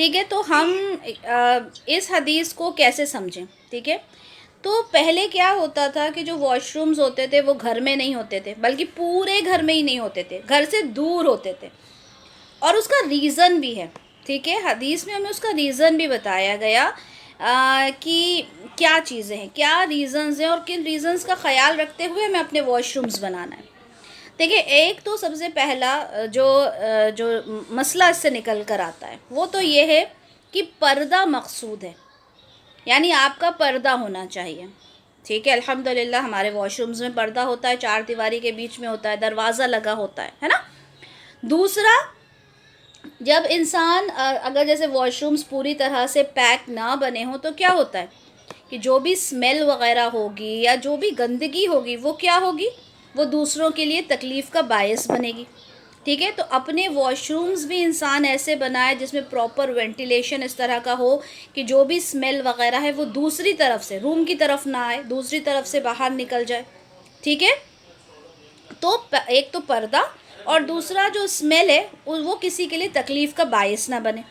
ٹھیک ہے، تو ہم اس حدیث کو کیسے سمجھیں؟ ٹھیک ہے، تو پہلے کیا ہوتا تھا کہ جو واش رومز ہوتے تھے وہ گھر میں نہیں ہوتے تھے، بلکہ پورے گھر میں ہی نہیں ہوتے تھے، گھر سے دور ہوتے تھے، اور اس کا ریزن بھی ہے. ٹھیک ہے، حدیث میں ہمیں اس کا ریزن بھی بتایا گیا کہ کیا چیزیں ہیں، کیا ریزنز ہیں، اور کن ریزنز کا خیال رکھتے ہوئے ہمیں اپنے واش رومز بنانا ہے. دیکھیں، ایک تو سب سے پہلا جو مسئلہ اس سے نکل کر آتا ہے وہ تو یہ ہے کہ پردہ مقصود ہے، یعنی آپ کا پردہ ہونا چاہیے. ٹھیک ہے، الحمدللہ ہمارے واش رومز میں پردہ ہوتا ہے، 4 دیواری کے بیچ میں ہوتا ہے، دروازہ لگا ہوتا ہے نا. دوسرا، جب انسان اگر جیسے واش رومز پوری طرح سے پیک نہ بنے ہوں تو کیا ہوتا ہے کہ جو بھی اسمیل وغیرہ ہوگی یا جو بھی گندگی ہوگی وہ کیا ہوگی، وہ دوسروں کے لیے تکلیف کا باعث بنے گی. ٹھیک ہے، تو اپنے واش رومز بھی انسان ایسے بنائے جس میں پراپر وینٹیلیشن اس طرح کا ہو کہ جو بھی اسمیل وغیرہ ہے وہ دوسری طرف سے، روم کی طرف نہ آئے، دوسری طرف سے باہر نکل جائے. ٹھیک ہے، تو ایک تو پردہ، اور دوسرا جو اسمیل ہے وہ کسی کے لیے تکلیف کا باعث نہ بنے.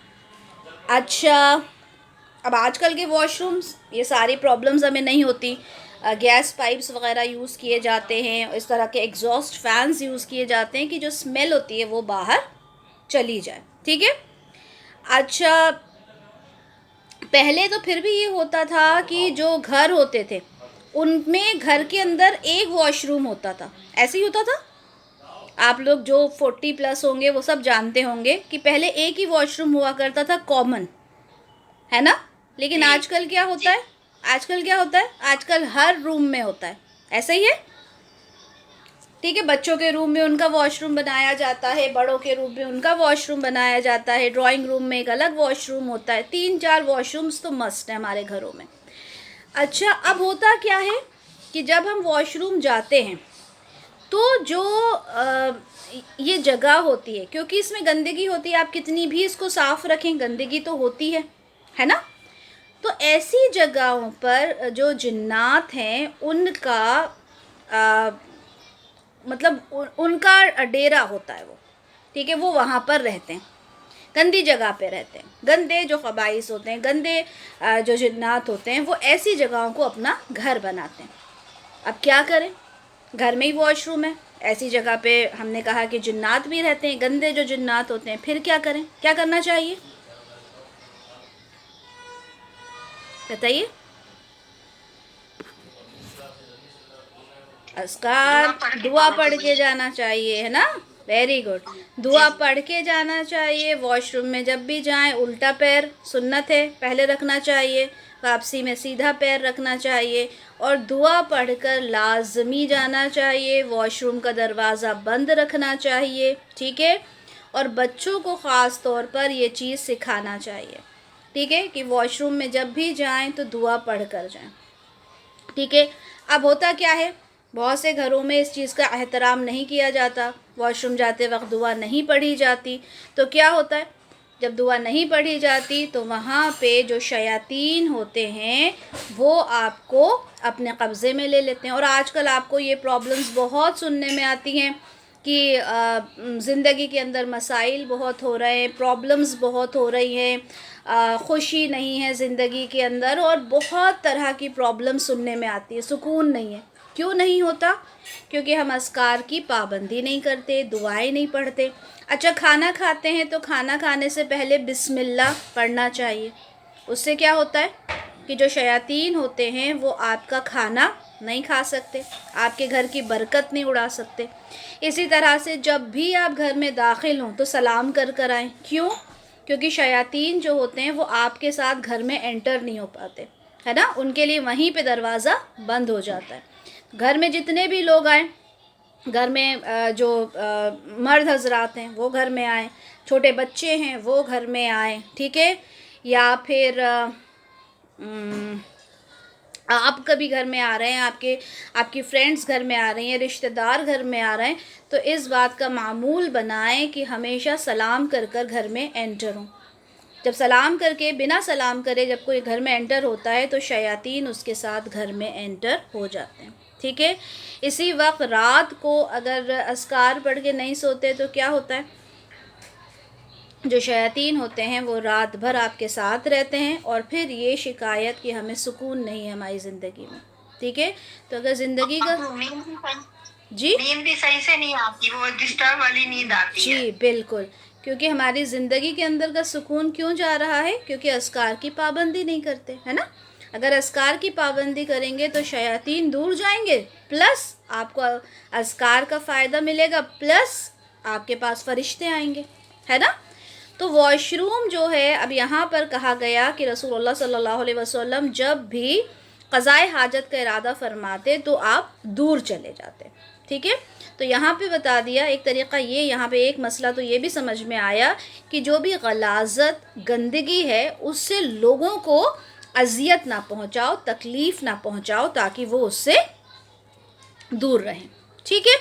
اچھا، اب آج کل کے واش رومز یہ ساری پرابلمز ہمیں نہیں ہوتی، گیس پائپس وغیرہ یوز کیے جاتے ہیں، اس طرح کے ایگزاسٹ فینز یوز کیے جاتے ہیں کہ جو اسمیل ہوتی ہے وہ باہر چلی جائے. ٹھیک ہے، اچھا، پہلے تو پھر بھی یہ ہوتا تھا کہ جو گھر ہوتے تھے ان میں گھر کے اندر ایک واش روم ہوتا تھا، ایسے ہی ہوتا تھا. آپ لوگ جو 40 پلس ہوں گے وہ سب جانتے ہوں گے کہ پہلے ایک ہی واش روم ہوا کرتا تھا، کامن ہے نا. لیکن آج کل کیا ہوتا ہے، آج کل ہر روم میں ہوتا ہے، ایسا ہی ہے. ٹھیک ہے، بچوں کے روم میں ان کا واش روم بنایا جاتا ہے، بڑوں کے روم میں ان کا واش روم بنایا جاتا ہے، ڈرائنگ روم میں ایک الگ واش روم ہوتا ہے، 3-4 واش رومز تو مسٹ ہیں ہمارے گھروں میں. اچھا، اب ہوتا کیا ہے کہ جب ہم واش روم جاتے ہیں تو جو یہ جگہ ہوتی ہے، کیونکہ اس میں گندگی ہوتی ہے، آپ کتنی بھی اس کو صاف رکھیں گندگی تو ہوتی ہے نا. تو ایسی جگہوں پر جو جنات ہیں ان کا مطلب ان کا ڈیرا ہوتا ہے وہ. ٹھیک ہے، وہ وہاں پر رہتے ہیں، گندی جگہ پہ رہتے ہیں. گندے جو خبائث ہوتے ہیں، گندے جو جنات ہوتے ہیں، وہ ایسی جگہوں کو اپنا گھر بناتے ہیں. اب کیا کریں، گھر میں ہی واش روم ہے، ایسی جگہ پہ ہم نے کہا کہ جنات بھی رہتے ہیں، گندے جو جنات ہوتے ہیں، پھر کیا کریں، کیا کرنا چاہیے بتائیے؟ اذکار، دعا پڑھ کے جانا چاہیے، ہے نا. ویری گڈ، دعا پڑھ کے جانا چاہیے. واش روم میں جب بھی جائیں الٹا پیر سنت ہے پہلے رکھنا چاہیے، واپسی میں سیدھا پیر رکھنا چاہیے، اور دعا پڑھ کر لازمی جانا چاہیے. واش روم کا دروازہ بند رکھنا چاہیے. ٹھیک ہے، اور بچوں کو خاص طور پر یہ چیز سکھانا چاہیے. ٹھیک ہے، کہ واش روم میں جب بھی جائیں تو دعا پڑھ کر جائیں. ٹھیک ہے، اب ہوتا کیا ہے، بہت سے گھروں میں اس چیز کا احترام نہیں کیا جاتا، واش روم جاتے وقت دعا نہیں پڑھی جاتی. تو کیا ہوتا ہے، جب دعا نہیں پڑھی جاتی تو وہاں پہ جو شیاطین ہوتے ہیں وہ آپ کو اپنے قبضے میں لے لیتے ہیں. اور آج کل آپ کو یہ پرابلمز بہت سننے میں آتی ہیں کہ زندگی کے اندر مسائل بہت ہو رہے ہیں، پرابلمز بہت ہو رہی ہیں، خوشی نہیں ہے زندگی کے اندر، اور بہت طرح کی پرابلم سننے میں آتی ہے، سکون نہیں ہے. کیوں نہیں ہوتا؟ کیونکہ ہم اذکار کی پابندی نہیں کرتے، دعائیں نہیں پڑھتے. اچھا، کھانا کھاتے ہیں تو کھانا کھانے سے پہلے بسم اللہ پڑھنا چاہیے. اس سے کیا ہوتا ہے کہ جو شیاطین ہوتے ہیں وہ آپ کا کھانا نہیں کھا سکتے، آپ کے گھر کی برکت نہیں اڑا سکتے. اسی طرح سے جب بھی آپ گھر میں داخل ہوں تو سلام کر کر آئیں. کیوں؟ کیونکہ شیاطین جو ہوتے ہیں وہ آپ کے ساتھ گھر میں انٹر نہیں ہو پاتے، ہے نا. ان کے لیے وہیں پہ دروازہ بند ہو جاتا ہے. گھر میں جتنے بھی لوگ آئیں، گھر میں جو مرد حضرات ہیں وہ گھر میں آئیں، چھوٹے بچے ہیں وہ گھر میں آئیں. ٹھیک ہے، یا پھر آپ کبھی گھر میں آ رہے ہیں، آپ کی فرینڈز گھر میں آ رہی ہیں، رشتہ دار گھر میں آ رہے ہیں، تو اس بات کا معمول بنائیں کہ ہمیشہ سلام کر کر گھر میں انٹر ہوں. جب سلام کر کے، بنا سلام کرے جب کوئی گھر میں انٹر ہوتا ہے تو شیاطین اس کے ساتھ گھر میں انٹر ہو جاتے ہیں. ٹھیک ہے، اسی وقت رات کو اگر اذکار پڑھ کے نہیں سوتے تو کیا ہوتا ہے، جو شیاطین ہوتے ہیں وہ رات بھر آپ کے ساتھ رہتے ہیں، اور پھر یہ شکایت کہ ہمیں سکون نہیں ہے ہماری زندگی میں، ٹھیک ہے؟ تو اگر زندگی کا جی نیند بھی صحیح سے نہیں آتی، وہ ڈسٹرب والی نیند آتی ہے۔ جی بالکل، کیونکہ ہماری زندگی کے اندر کا سکون کیوں جا رہا ہے؟ کیونکہ اذکار کی پابندی نہیں کرتے، ہے نا؟ اگر اذکار کی پابندی کریں گے تو شیاطین دور جائیں گے، پلس آپ کو اذکار کا فائدہ ملے گا، پلس آپ کے پاس فرشتے آئیں گے، ہے نا؟ تو واش روم جو ہے، اب یہاں پر کہا گیا کہ رسول اللہ صلی اللہ علیہ وسلم جب بھی قضائے حاجت کا ارادہ فرماتے تو آپ دور چلے جاتے، ٹھیک ہے؟ تو یہاں پہ بتا دیا ایک طریقہ یہ، یہاں پہ ایک مسئلہ تو یہ بھی سمجھ میں آیا کہ جو بھی غلاظت گندگی ہے اس سے لوگوں کو اذیت نہ پہنچاؤ، تکلیف نہ پہنچاؤ، تاکہ وہ اس سے دور رہیں، ٹھیک ہے؟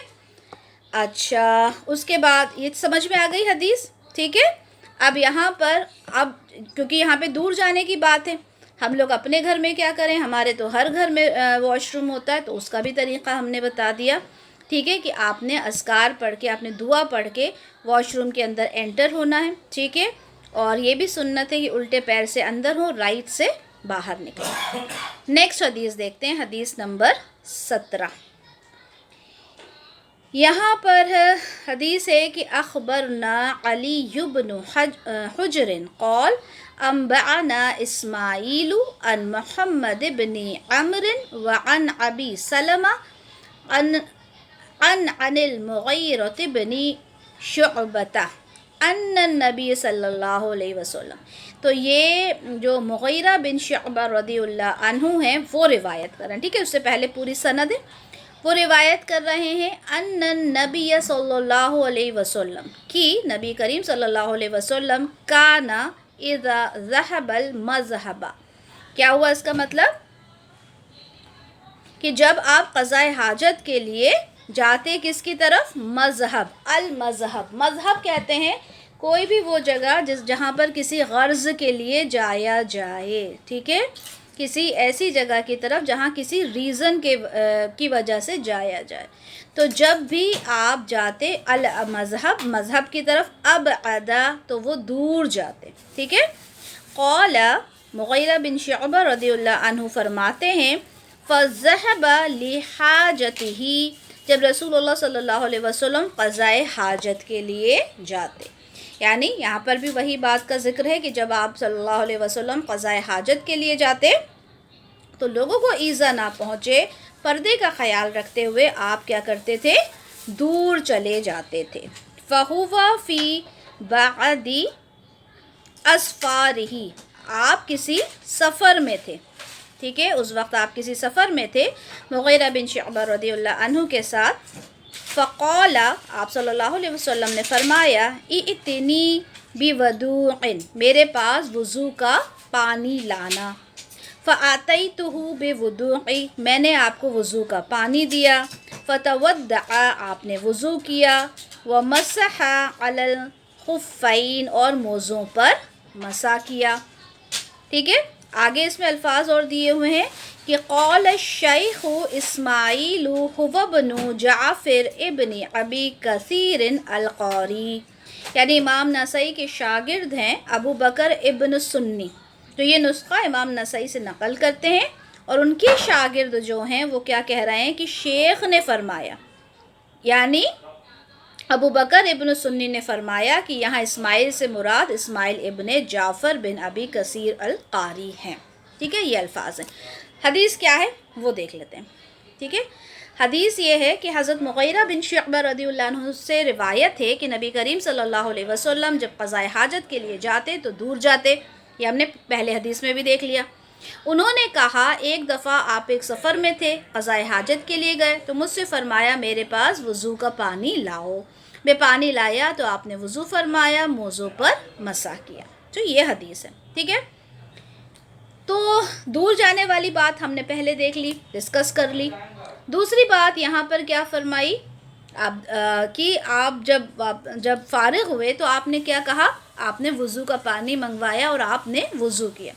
اچھا، اس کے بعد یہ سمجھ میں آ گئی حدیث، ٹھیک ہے؟ اب یہاں پر اب کیونکہ یہاں پہ دور جانے کی بات ہے، ہم لوگ اپنے گھر میں کیا کریں؟ ہمارے تو ہر گھر میں واش روم ہوتا ہے، تو اس کا بھی طریقہ ہم نے بتا دیا، ٹھیک ہے؟ کہ آپ نے اذکار پڑھ کے، آپ نے دعا پڑھ کے واش روم کے اندر انٹر ہونا ہے، ٹھیک ہے؟ اور یہ بھی سنت ہے کہ الٹے پیر سے اندر ہو، رائٹ سے باہر نکلیں۔ نیکسٹ حدیث دیکھتے ہیں، حدیث نمبر 17۔ یہاں پر حدیث ہے کہ اخبرنا علی بن حجر قال انبأنا اسماعیل عن محمد بن عمرو وعن ابی سلمہ عن المغیرۃ بن شعبۃ ان النبی صلی اللہ علیہ وسلم۔ تو یہ جو مغیرہ بن شعبہ رضی اللہ عنہ ہیں وہ روایت کر رہے ہیں، ٹھیک ہے؟ اس سے پہلے پوری سند ہے، وہ روایت کر رہے ہیں ان النبی صلی اللہ علیہ وسلم، کہ نبی کریم صلی اللہ علیہ وسلم کانا اذا ذهب المذهب۔ کیا ہوا اس کا مطلب؟ کہ جب آپ قضائے حاجت کے لیے جاتے کس کی طرف؟ مذہب، المذہب، مذہب کہتے ہیں کوئی بھی وہ جگہ جہاں پر کسی غرض کے لیے جایا جائے، ٹھیک ہے؟ کسی ایسی جگہ کی طرف جہاں کسی ریزن کی وجہ سے جایا جائے، تو جب بھی آپ جاتے المذہب، مذہب کی طرف، ابعدا تو وہ دور جاتے، ٹھیک ہے؟ قال مغیرہ بن شعبہ رضی اللہ عنہ فرماتے ہیں فذهب لحاجته، جب رسول اللہ صلی اللہ علیہ وسلم قضائے حاجت کے لیے جاتے، یعنی یہاں پر بھی وہی بات کا ذکر ہے کہ جب آپ صلی اللہ علیہ وسلم قضائے حاجت کے لیے جاتے تو لوگوں کو ایذا نہ پہنچے، پردے کا خیال رکھتے ہوئے آپ کیا کرتے تھے؟ دور چلے جاتے تھے۔ فَهُوَ فِي بَعْدِ أَسْفَارِهِ، آپ کسی سفر میں تھے، ٹھیک ہے؟ اس وقت آپ کسی سفر میں تھے مغیرہ بن شعبہ رضی اللہ عنہ کے ساتھ۔ فقال، آپ صلی اللہ علیہ وسلم نے فرمایا ائتنی بوضوء، میرے پاس وضو کا پانی لانا۔ فآتیتہ بوضوء، میں نے آپ کو وضو کا پانی دیا۔ فتودع، آپ نے وضو کیا۔ ومسح علی الخفین، اور موزوں پر مسح کیا، ٹھیک ہے؟ آگے اس میں الفاظ اور دیے ہوئے ہیں کہ قال الشیخ اسماعیل هو ابن جعفر ابن ابی کثیر القاری، یعنی امام نسائی کے شاگرد ہیں ابو بکر ابن سنی، تو یہ نسخہ امام نسائی سے نقل کرتے ہیں، اور ان کے شاگرد جو ہیں وہ کیا کہہ رہے ہیں کہ شیخ نے فرمایا، یعنی ابو بکر ابن سنی نے فرمایا کہ یہاں اسماعیل سے مراد اسماعیل ابن جعفر بن ابی کثیر القاری ہیں، ٹھیک ہے؟ یہ الفاظ ہیں۔ حدیث کیا ہے وہ دیکھ لیتے ہیں، ٹھیک ہے؟ حدیث یہ ہے کہ حضرت مغیرہ بن شعبہ رضی اللہ عنہ سے روایت ہے کہ نبی کریم صلی اللہ علیہ وسلم جب قضائے حاجت کے لیے جاتے تو دور جاتے، یہ ہم نے پہلے حدیث میں بھی دیکھ لیا۔ انہوں نے کہا ایک دفعہ آپ ایک سفر میں تھے، قضائے حاجت کے لیے گئے تو مجھ سے فرمایا میرے پاس وضو کا پانی لاؤ، میں پانی لایا تو آپ نے وضو فرمایا، موضوع پر مسح کیا، تو یہ حدیث ہے، ٹھیک ہے؟ تو دور جانے والی بات ہم نے پہلے دیکھ لی، ڈسکس کر لی۔ دوسری بات یہاں پر کیا فرمائی کہ آپ جب فارغ ہوئے تو آپ نے کیا کہا؟ آپ نے وضو کا پانی منگوایا اور آپ نے وضو کیا۔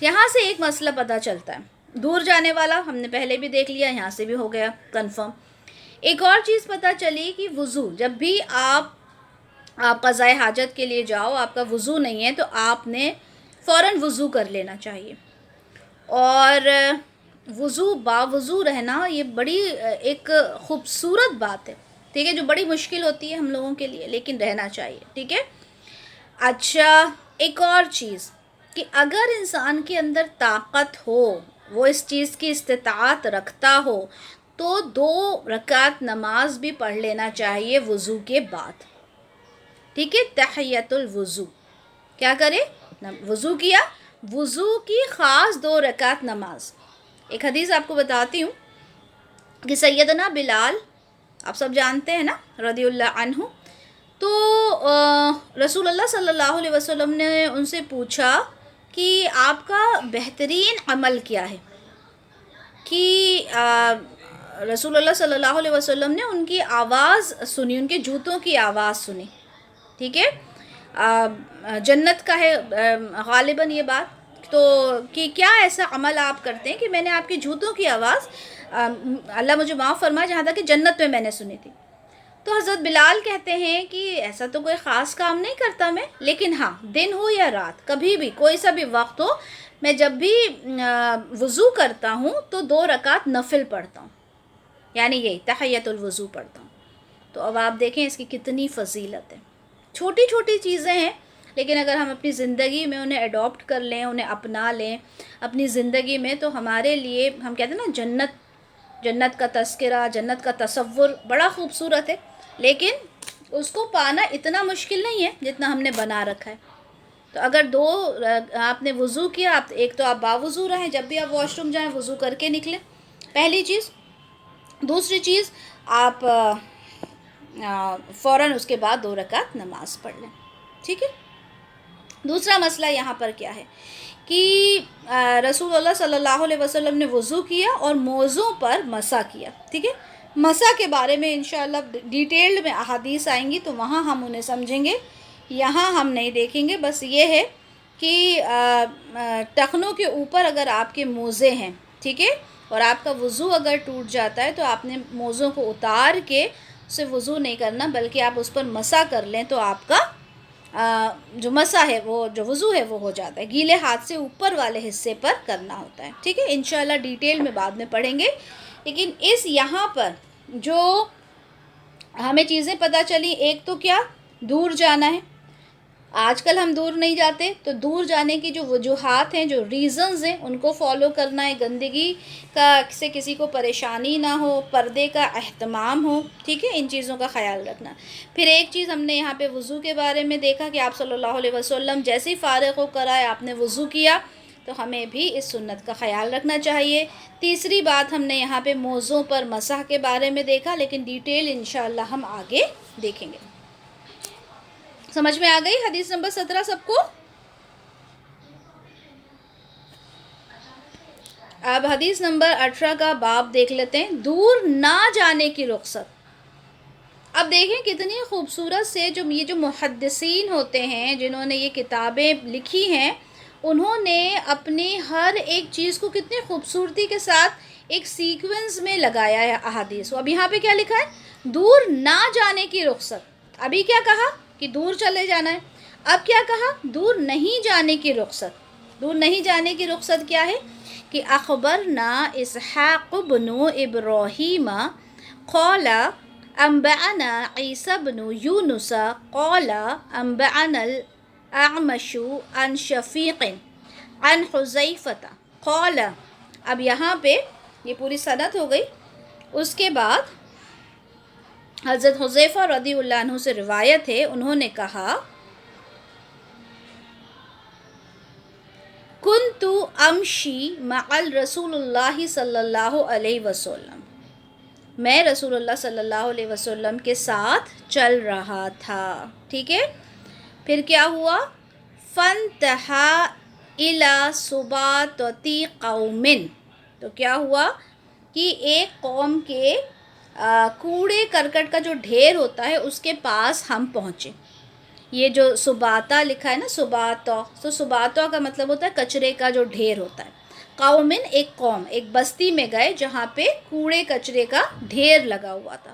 یہاں سے ایک مسئلہ پتہ چلتا ہے، دور جانے والا ہم نے پہلے بھی دیکھ لیا، یہاں سے بھی ہو گیا کنفرم۔ ایک اور چیز پتہ چلی کہ وضو جب بھی آپ آپ قضائے حاجت کے لیے جاؤ، آپ کا وضو نہیں ہے تو آپ نے فوراً وضو کر لینا چاہیے. اور وضو باوضو رہنا یہ بڑی ایک خوبصورت بات ہے، ٹھیک ہے، جو بڑی مشکل ہوتی ہے ہم لوگوں کے لیے، لیکن رہنا چاہیے، ٹھیک ہے. اچھا، ایک اور چیز کہ اگر انسان کے اندر طاقت ہو، وہ اس چیز کی استطاعت رکھتا ہو، تو 2 رکعت نماز بھی پڑھ لینا چاہیے وضو کے بعد، ٹھیک ہے. تحیۃ الوضو کیا کرے؟ وضو کیا، وضو کی خاص 2 رکعت نماز. ایک حدیث آپ کو بتاتی ہوں کہ سیدنا بلال، آپ سب جانتے ہیں نا، رضی اللہ عنہ، تو رسول اللہ صلی اللہ علیہ وسلم نے ان سے پوچھا کہ آپ کا بہترین عمل کیا ہے؟ کہ رسول اللہ صلی اللہ علیہ وسلم نے ان کی آواز سنی، ان کے جوتوں کی آواز سنی، ٹھیک ہے. جنت کا ہے غالباً یہ بات، تو کہ کیا ایسا عمل آپ کرتے ہیں کہ میں نے آپ کے جوتوں کی آواز، اللہ مجھے معاف فرمائے، جہاں تک کہ جنت میں نے سنی تھی. تو حضرت بلال کہتے ہیں کہ ایسا تو کوئی خاص کام نہیں کرتا میں، لیکن ہاں دن ہو یا رات، کبھی بھی کوئی سا بھی وقت ہو، میں جب بھی وضو کرتا ہوں تو 2 رکعت نفل پڑھتا ہوں، یعنی یہی تحیۃ الوضو پڑھتا ہوں. تو اب آپ دیکھیں اس کی کتنی فضیلت ہے. چھوٹی چھوٹی چیزیں ہیں، لیکن اگر ہم اپنی زندگی میں انہیں اڈاپٹ کر لیں، انہیں اپنا لیں اپنی زندگی میں، تو ہمارے لیے، ہم کہتے ہیں نا جنت کا تذکرہ، جنت کا تصور بڑا خوبصورت ہے، لیکن اس کو پانا اتنا مشکل نہیں ہے جتنا ہم نے بنا رکھا ہے. تو اگر 2 آپ نے وضو کیا، ایک تو آپ باوضو رہیں، جب بھی آپ واش روم جائیں وضو کر کے نکلیں، پہلی چیز. دوسری چیز، آپ فوراً اس کے بعد 2 رکعت نماز پڑھ لیں، ٹھیک ہے. دوسرا مسئلہ یہاں پر کیا ہے کہ رسول اللہ صلی اللہ علیہ وسلم نے وضو کیا اور موزوں پر مسح کیا، ٹھیک ہے. مسح کے بارے میں انشاءاللہ ڈیٹیلڈ میں احادیث آئیں گی تو وہاں ہم انہیں سمجھیں گے، یہاں ہم نہیں دیکھیں گے. بس یہ ہے کہ ٹخنوں کے اوپر اگر آپ کے موزے ہیں، ٹھیک ہے، اور آپ کا وضو اگر ٹوٹ جاتا ہے تو آپ نے موزوں کو اتار کے اسے وضو نہیں کرنا، بلکہ آپ اس پر مسح کر لیں تو آپ کا جو مسح ہے، وہ جو وضو ہے وہ ہو جاتا ہے. گیلے ہاتھ سے اوپر والے حصے پر کرنا ہوتا ہے، ٹھیک ہے. انشاءاللہ ڈیٹیل میں بعد میں پڑھیں گے. لیکن یہاں پر جو ہمیں چیزیں پتہ چلی، ایک تو کیا، دور جانا ہے. آج کل ہم دور نہیں جاتے، تو دور جانے کی جو وجوہات ہیں، جو ریزنز ہیں، ان کو فالو کرنا ہے. گندگی کا سے کسی کو پریشانی نہ ہو، پردے کا اہتمام ہو، ٹھیک ہے، ان چیزوں کا خیال رکھنا. پھر ایک چیز ہم نے یہاں پہ وضو کے بارے میں دیکھا کہ آپ صلی اللہ علیہ وسلم جیسے ہی فارغ ہو کر آئے آپ نے وضو کیا، تو ہمیں بھی اس سنت کا خیال رکھنا چاہیے. تیسری بات ہم نے یہاں پہ موزوں پر مسح کے بارے میں دیکھا، لیکن ڈیٹیل انشاءاللہ ہم آگے دیکھیں گے. سمجھ میں آ گئی حدیث نمبر 17 سب کو؟ اب حدیث نمبر 18 کا باب دیکھ لیتے ہیں، دور نہ جانے کی رخصت. اب دیکھیں کتنی خوبصورت سے یہ جو محدثین ہوتے ہیں، جنہوں نے یہ کتابیں لکھی ہیں، انہوں نے اپنی ہر ایک چیز کو کتنی خوبصورتی کے ساتھ ایک سیکوینس میں لگایا ہے احادیث. اب یہاں پہ کیا لکھا ہے؟ دور نہ جانے کی رخصت. ابھی کیا کہا کہ دور چلے جانا ہے، اب کیا کہا؟ دور نہیں جانے کی رخصت. دور نہیں جانے کی رخصت کیا ہے کہ اخبرنا اسحاق بن ابراہیم قال انبأنا عیسی بن یونس قال انبأنا الاعمش عن شفیق عن حذیفہ قال. اب یہاں پہ یہ پوری سند ہو گئی. اس کے بعد حضرت حذیفہ رضی اللہ عنہ سے روایت ہے، انہوں نے کہا کنت امشی مع رسول اللہ صلی اللہ علیہ وسلم، میں رسول اللہ صلی اللہ علیہ وسلم کے ساتھ چل رہا تھا، ٹھیک ہے. پھر کیا ہوا؟ فانتہا الی سباطۃ قوم. تو کیا ہوا کہ ایک قوم کے کوڑے کرکٹ کا جو ڈھیر ہوتا ہے اس کے پاس ہم پہنچے. یہ جو سباتا لکھا ہے نا، سباتا، تو سباتا کا مطلب ہوتا ہے کچرے کا جو ڈھیر ہوتا ہے. قومن ایک قوم، ایک بستی میں گئے جہاں پہ کوڑے کچرے کا ڈھیر لگا ہوا تھا.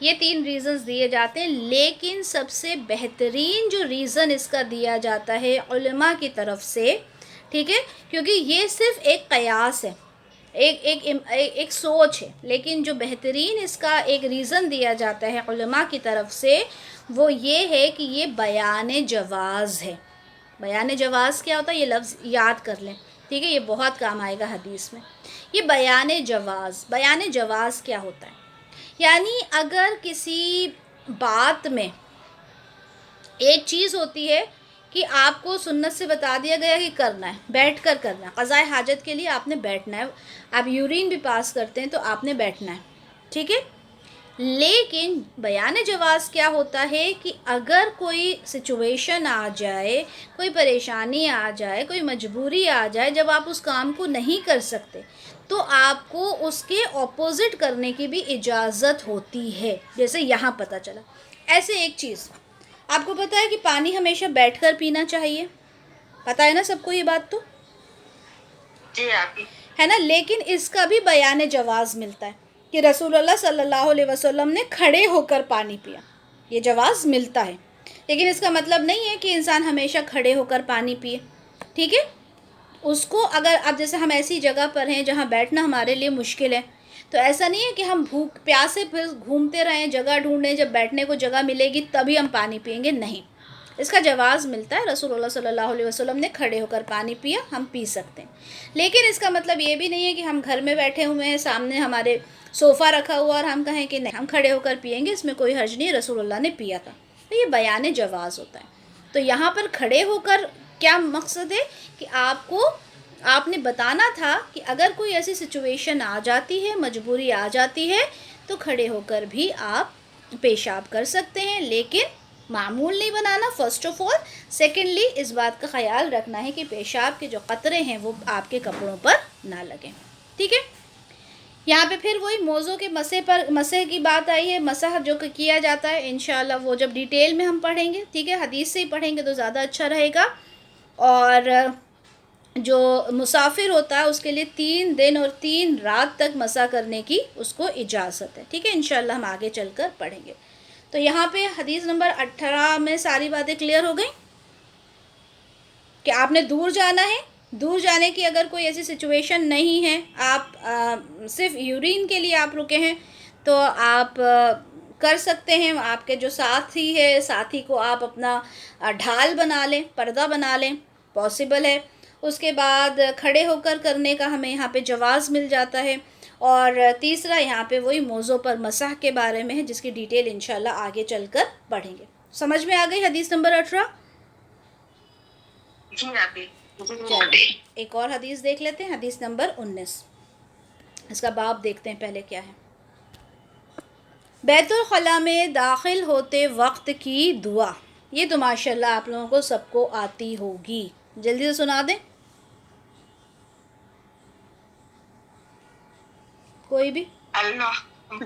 یہ 3 ریزنز دیے جاتے ہیں، لیکن سب سے بہترین جو ریزن اس کا دیا جاتا ہے علماء کی طرف سے، ٹھیک ہے، کیونکہ یہ صرف ایک قیاس ہے، ایک سوچ ہے، لیکن جو بہترین اس کا ایک ریزن دیا جاتا ہے علماء کی طرف سے وہ یہ ہے کہ یہ بیان جواز ہے۔ بیان جواز کیا ہوتا ہے؟ یہ لفظ یاد کر لیں، ٹھیک ہے، یہ بہت کام آئے گا حدیث میں۔ یہ بیان جواز کیا ہوتا ہے؟ یعنی اگر کسی بات میں ایک چیز ہوتی ہے کہ آپ کو سنت سے بتا دیا گیا کہ کرنا ہے، بیٹھ کر کرنا ہے، قضاء حاجت کے لیے آپ نے بیٹھنا ہے، آپ یورین بھی پاس کرتے ہیں تو آپ نے بیٹھنا ہے، ٹھیک ہے، لیکن بیان جواز کیا ہوتا ہے کہ اگر کوئی سچویشن آ جائے، کوئی پریشانی آ جائے، کوئی مجبوری آ جائے جب آپ اس کام کو نہیں کر سکتے تو آپ کو اس کے اپوزٹ کرنے کی بھی اجازت ہوتی ہے، جیسے یہاں پتہ چلا۔ ایسے ایک چیز آپ کو پتہ ہے کہ پانی ہمیشہ بیٹھ کر پینا چاہیے، پتہ ہے نا سب کو یہ بات تو؟ جی آپی، ہے نا، لیکن اس کا بھی بیان جواز ملتا ہے کہ رسول اللہ صلی اللہ علیہ وسلم نے کھڑے ہو کر پانی پیا، یہ جواز ملتا ہے، لیکن اس کا مطلب نہیں ہے کہ انسان ہمیشہ کھڑے ہو کر پانی پیے، ٹھیک ہے۔ اس کو اگر اب جیسے ہم ایسی جگہ پر ہیں جہاں بیٹھنا ہمارے لیے مشکل ہے تو ایسا نہیں ہے کہ ہم بھوک پیاسے پھر گھومتے رہیں، جگہ ڈھونڈیں، جب بیٹھنے کو جگہ ملے گی تبھی ہم پانی پئیں گے، نہیں، اس کا جواز ملتا ہے، رسول اللہ صلی اللہ علیہ وسلم نے کھڑے ہو کر پانی پیا، ہم پی سکتے ہیں، لیکن اس کا مطلب یہ بھی نہیں ہے کہ ہم گھر میں بیٹھے ہوئے ہیں، سامنے ہمارے صوفہ رکھا ہوا اور ہم کہیں کہ نہیں ہم کھڑے ہو کر پئیں گے، اس میں کوئی حرج نہیں، رسول اللہ نے پیا تھا، تو یہ بیان جواز ہوتا ہے۔ تو یہاں پر کھڑے ہو کر کیا مقصد ہے کہ آپ نے بتانا تھا کہ اگر کوئی ایسی سچویشن آ جاتی ہے، مجبوری آ جاتی ہے تو کھڑے ہو کر بھی آپ پیشاب کر سکتے ہیں، لیکن معمول نہیں بنانا فرسٹ آف آل، سیکنڈلی اس بات کا خیال رکھنا ہے کہ پیشاب کے جو قطرے ہیں وہ آپ کے کپڑوں پر نہ لگیں، ٹھیک ہے۔ یہاں پہ پھر وہی موضوع کے مسح کی بات آئی ہے، مسح جو کہ کیا جاتا ہے انشاءاللہ وہ جب ڈیٹیل میں ہم پڑھیں گے، ٹھیک ہے، حدیث سے ہی پڑھیں گے تو زیادہ اچھا رہے گا، اور جو مسافر ہوتا ہے اس کے لیے 3 دن اور 3 رات تک مسح کرنے کی اس کو اجازت ہے، ٹھیک ہے، انشاءاللہ ہم آگے چل کر پڑھیں گے۔ تو یہاں پہ حدیث نمبر 18 میں ساری باتیں کلیئر ہو گئیں کہ آپ نے دور جانا ہے، دور جانے کی اگر کوئی ایسی سچویشن نہیں ہے، آپ صرف یورین کے لیے آپ رکے ہیں تو آپ کر سکتے ہیں، آپ کے جو ساتھی ہے ساتھی کو آپ اپنا ڈھال بنا لیں، پردہ بنا لیں، پاسبل ہے۔ اس کے بعد کھڑے ہو کر کرنے کا ہمیں یہاں پہ جواز مل جاتا ہے، اور تیسرا یہاں پہ وہی موضوع پر مسح کے بارے میں ہے جس کی ڈیٹیل انشاءاللہ آگے چل کر پڑھیں گے۔ سمجھ میں آ گئی حدیث نمبر 18؟ جی آپی، چلو ایک اور حدیث دیکھ لیتے ہیں، حدیث نمبر 19، اس کا باب دیکھتے ہیں پہلے کیا ہے۔ بیت الخلاء میں داخل ہوتے وقت کی دعا، یہ تو ماشاءاللہ آپ لوگوں کو سب کو آتی ہوگی، جلدی سے سنا دیں کوئی بھی۔ اللہم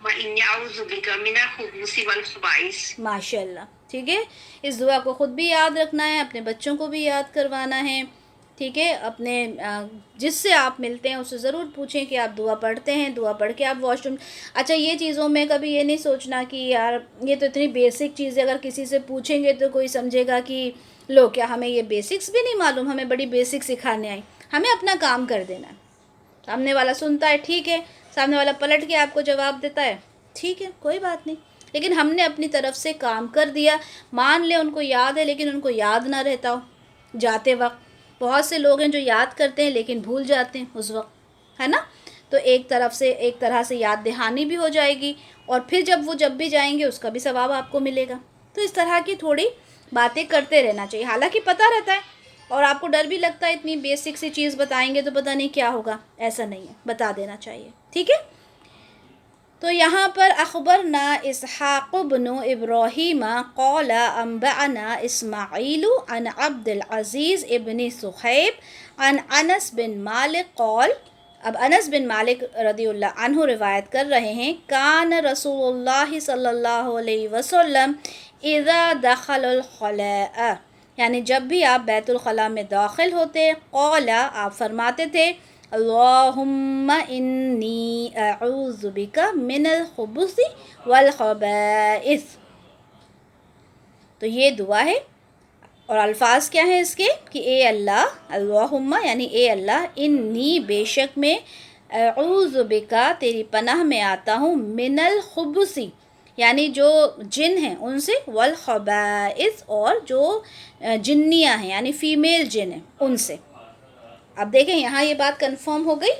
انی اعوذ بک من الخبث والخبائث۔ ماشاءاللہ، ٹھیک ہے، اس دعا کو خود بھی یاد رکھنا ہے، اپنے بچوں کو بھی یاد کروانا ہے، ٹھیک ہے، اپنے جس سے آپ ملتے ہیں اس سے ضرور پوچھیں کہ آپ دعا پڑھتے ہیں، دعا پڑھ کے آپ واش روم۔ اچھا یہ چیزوں میں کبھی یہ نہیں سوچنا کہ یار یہ تو اتنی بیسک چیز ہے، اگر کسی سے پوچھیں گے تو کوئی سمجھے گا کہ لو کیا ہمیں یہ بیسکس بھی نہیں معلوم، ہمیں بڑی بیسک سکھانے آئی، ہمیں اپنا کام کر دینا ہے، سامنے والا سنتا ہے ٹھیک ہے، سامنے والا پلٹ کے آپ کو جواب دیتا ہے ٹھیک ہے، کوئی بات نہیں، لیکن ہم نے اپنی طرف سے کام کر دیا، مان لیں ان کو یاد ہے لیکن ان کو یاد نہ رہتا ہو جاتے وقت، بہت سے لوگ ہیں جو یاد کرتے ہیں لیکن بھول جاتے ہیں اس وقت، ہے نا، تو ایک طرح سے یاد دہانی بھی ہو جائے گی، اور پھر جب بھی جائیں گے اس کا بھی ثواب آپ کو ملے گا، تو اس طرح کی تھوڑی باتیں کرتے رہنا چاہیے، حالانکہ پتہ رہتا ہے اور آپ کو ڈر بھی لگتا ہے اتنی بیسک سی چیز بتائیں گے تو پتہ نہیں کیا ہوگا، ایسا نہیں ہے، بتا دینا چاہیے، ٹھیک ہے۔ تو یہاں پر اخبرنا اسحاق بن ابراہیم قال انبأنا اسماعیل عن عبد العزیز ابن صحیب عن انس بن مالک قال، اب انس بن مالک رضی اللہ عنہ روایت کر رہے ہیں، کان رسول اللہ صلی اللہ علیہ وسلم اذا دخل الخلاء، یعنی جب بھی آپ بیت الخلاء میں داخل ہوتے، قال آپ فرماتے تھے اللہم انی اعوذ بک من الخبث والخبائث. تو یہ دعا ہے اور الفاظ کیا ہیں اس کے کہ اے اللہ، اللہم یعنی اے اللہ، انی بے شک میں، اعوذ بکا تیری پناہ میں آتا ہوں، من الخبث یعنی جو جن ہیں ان سے، والخبائث اور جو جنیاں ہیں یعنی فیمیل جن ہیں ان سے. اب دیکھیں یہاں یہ بات کنفرم ہو گئی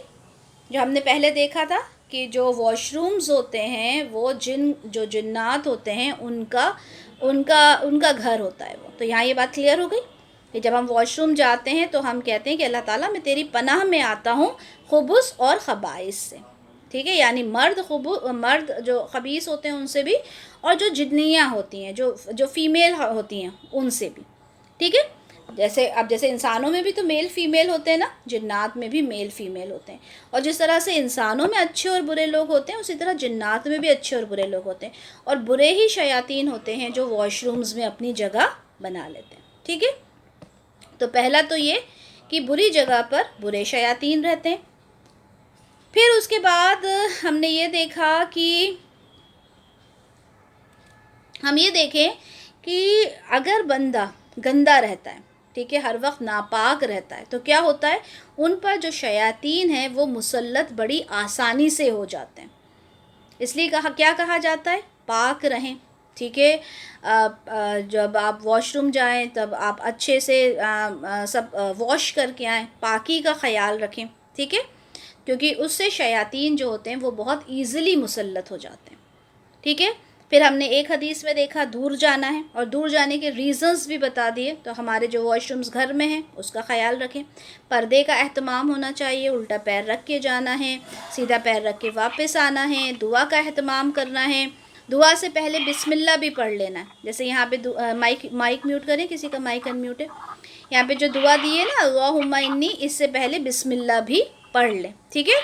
جو ہم نے پہلے دیکھا تھا کہ جو واش رومز ہوتے ہیں وہ جو جنات ہوتے ہیں ان کا گھر ہوتا ہے وہ. تو یہاں یہ بات کلیئر ہو گئی کہ جب ہم واش روم جاتے ہیں تو ہم کہتے ہیں کہ اللہ تعالیٰ میں تیری پناہ میں آتا ہوں خبث اور خبائث سے. ٹھیک ہے، یعنی مرد جو خبیث ہوتے ہیں ان سے بھی، اور جو جنیاں ہوتی ہیں جو فیمیل ہوتی ہیں ان سے بھی. ٹھیک ہے، جیسے انسانوں میں بھی تو میل فیمیل ہوتے ہیں نا، جنات میں بھی میل فیمیل ہوتے ہیں. اور جس طرح سے انسانوں میں اچھے اور برے لوگ ہوتے ہیں اسی طرح جنات میں بھی اچھے اور برے لوگ ہوتے ہیں، اور برے ہی شیاطین ہوتے ہیں جو واش رومز میں اپنی جگہ بنا لیتے ہیں. ٹھیک ہے، تو پہلا تو یہ کہ بری جگہ پر برے شیاطین رہتے ہیں. پھر اس کے بعد ہم نے یہ دیکھا کہ ہم یہ دیکھیں کہ اگر بندہ گندا رہتا ہے، ٹھیک ہے، ہر وقت ناپاک رہتا ہے، تو کیا ہوتا ہے، ان پر جو شیاطین ہیں وہ مسلط بڑی آسانی سے ہو جاتے ہیں. اس لیے کیا کہا جاتا ہے، پاک رہیں. ٹھیک ہے، جب آپ واش روم جائیں تب آپ اچھے سے سب واش کر کے آئیں، پاکی کا خیال رکھیں. ٹھیک ہے، کیونکہ اس سے شیاطین جو ہوتے ہیں وہ بہت ایزیلی مسلط ہو جاتے ہیں. ٹھیک ہے، پھر ہم نے ایک حدیث میں دیکھا دور جانا ہے، اور دور جانے کے ریزنز بھی بتا دیے. تو ہمارے جو واش رومز گھر میں ہیں اس کا خیال رکھیں، پردے کا اہتمام ہونا چاہیے، الٹا پیر رکھ کے جانا ہے، سیدھا پیر رکھ کے واپس آنا ہے، دعا کا اہتمام کرنا ہے. دعا سے پہلے بسم اللہ بھی پڑھ لینا ہے. جیسے یہاں پہ مائک میوٹ کریں، کسی کا مائک ان میوٹ ہے. یہاں پہ جو دعا دی ہے نا اللہم انی، اس سے پہلے بسم اللہ بھی پڑھ لیں. ٹھیک ہے،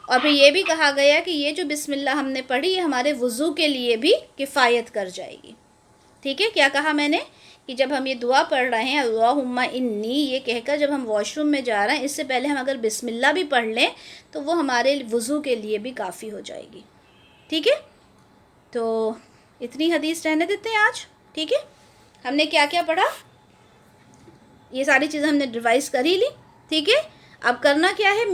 اور پھر یہ بھی کہا گیا کہ یہ جو بسم اللہ ہم نے پڑھی یہ ہمارے وضو کے لیے بھی کفایت کر جائے گی. ٹھیک ہے، کیا کہا میں نے کہ جب ہم یہ دعا پڑھ رہے ہیں اللہم انی یہ کہہ کر جب ہم واش روم میں جا رہے ہیں، اس سے پہلے ہم اگر بسم اللہ بھی پڑھ لیں تو وہ ہمارے وضو کے لیے بھی کافی ہو جائے گی. ٹھیک ہے، تو اتنی حدیث رہنے دیتے ہیں آج. ٹھیک ہے، ہم نے کیا کیا پڑھا، یہ ساری چیزیں ہم نے ریوائز کر ہی لی. ٹھیک ہے، اب کرنا کیا ہے،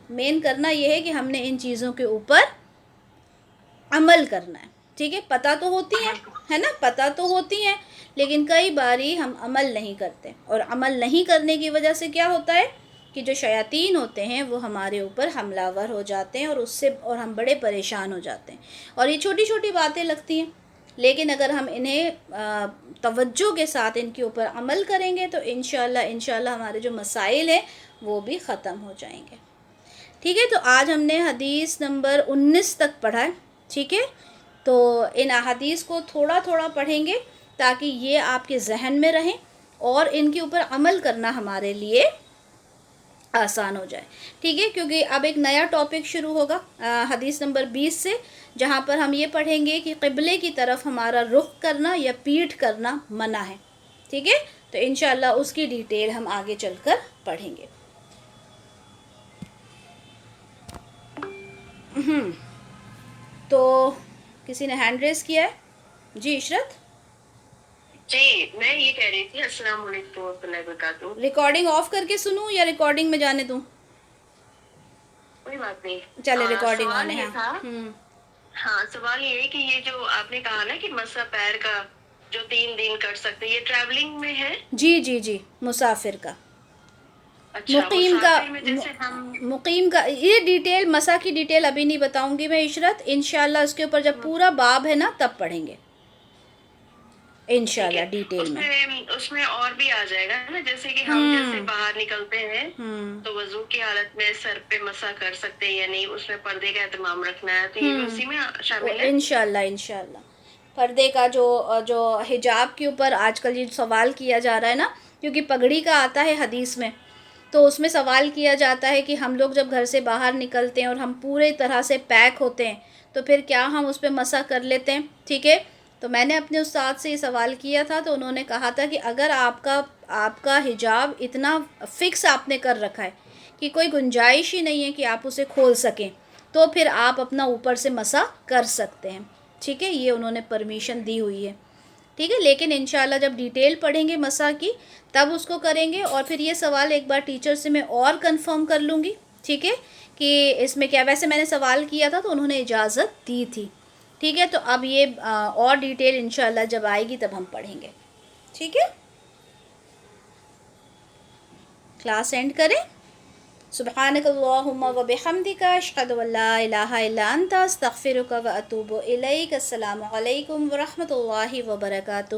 مین کرنا یہ ہے کہ ہم نے ان چیزوں کے اوپر عمل کرنا ہے. ٹھیک ہے، پتہ تو ہوتی ہیں، ہے نا، پتہ تو ہوتی ہیں، لیکن کئی باری ہم عمل نہیں کرتے، اور عمل نہیں کرنے کی وجہ سے کیا ہوتا ہے کہ جو شیاطین ہوتے ہیں وہ ہمارے اوپر حملہ آور ہو جاتے ہیں، اور ہم بڑے پریشان ہو جاتے ہیں. اور یہ چھوٹی چھوٹی باتیں لگتی ہیں، لیکن اگر ہم انہیں توجہ کے ساتھ ان کے اوپر عمل کریں گے تو انشاءاللہ ہمارے جو مسائل ہیں وہ بھی ختم ہو جائیں گے. ٹھیک ہے، تو آج ہم نے حدیث نمبر 19 تک پڑھا ہے. ٹھیک ہے، تو ان احادیث کو تھوڑا تھوڑا پڑھیں گے تاکہ یہ آپ کے ذہن میں رہیں اور ان کے اوپر عمل کرنا ہمارے لیے آسان ہو جائے. ٹھیک ہے، کیونکہ اب ایک نیا ٹاپک شروع ہوگا حدیث نمبر 20 سے، جہاں پر ہم یہ پڑھیں گے کہ قبلے کی طرف ہمارا رخ کرنا یا پیٹھ کرنا منع ہے. ٹھیک ہے، تو انشاءاللہ اس کی ڈیٹیل ہم آگے چل کر پڑھیں گے. تو کسی نے ہینڈ ریز کیا ہے؟ جی عشرت. جی میں یہ کہہ رہی تھی السلام علیکم ورحمۃ اللہ وبرکاتہ. ریکارڈنگ آف کر کے سنوں یا ریکارڈنگ میں جانے دوں؟ کوئی بات نہیں، چلے ریکارڈنگ سوال آنے یہ ہیں. تھا، ہاں سوال یہ ہے کہ یہ جو آپ نے کہا نا کہ مسح پیر کا جو 3 دن کر سکتے، یہ ٹریولنگ میں ہے؟ جی مسافر کا. اچھا، مسافر میں جیسے ہم مقیم کا یہ ڈیٹیل مسا کی ڈیٹیل ابھی نہیں بتاؤں گی میں عشرت، انشاءاللہ اس کے اوپر جب پورا باب ہے نا تب پڑھیں گے انشاءاللہ ڈیٹیل میں. اس میں اور بھی آ جائے گا نا، جیسے کہ ہم جیسے باہر نکلتے ہیں تو وضو کی حالت میں سر پہ مسح کر سکتے ہیں یا نہیں، اس میں پردے کا اہتمام رکھنا ہے، تو یہ بھی اسی میں شامل ہے انشاءاللہ. پردے کا جو حجاب کے اوپر آج کل یہ سوال کیا جا رہا ہے نا، کیونکہ پگڑی کا آتا ہے حدیث میں، تو اس میں سوال کیا جاتا ہے کہ ہم لوگ جب گھر سے باہر نکلتے ہیں اور ہم پورے طرح سے پیک ہوتے ہیں تو پھر کیا ہم اس پہ مسح کر لیتے ہیں؟ ٹھیک ہے، تو میں نے اپنے استاد سے یہ سوال کیا تھا تو انہوں نے کہا تھا کہ اگر آپ کا حجاب اتنا فکس آپ نے کر رکھا ہے کہ کوئی گنجائش ہی نہیں ہے کہ آپ اسے کھول سکیں، تو پھر آپ اپنا اوپر سے مسح کر سکتے ہیں، ٹھیک ہے، یہ انہوں نے پرمیشن دی ہوئی ہے، ٹھیک ہے. لیکن انشاءاللہ جب ڈیٹیل پڑھیں گے مسح کی تب اس کو کریں گے. اور پھر یہ سوال ایک بار ٹیچر سے میں اور کنفرم کر لوں گی، ٹھیک ہے، کہ اس میں کیا، ویسے میں نے سوال کیا تھا تو انہوں نے اجازت دی تھی، ٹھیک ہے. تو اب یہ اور ڈیٹیل انشاءاللہ جب آئے گی تب ہم پڑھیں گے، ٹھیک ہے. کلاس اینڈ کریں. سبحانک اللہم و بحمدک اشہد ان لا الہ الا انت استغفرک و اتوب الیک. السلام علیکم ورحمۃ اللہ وبرکاتہ.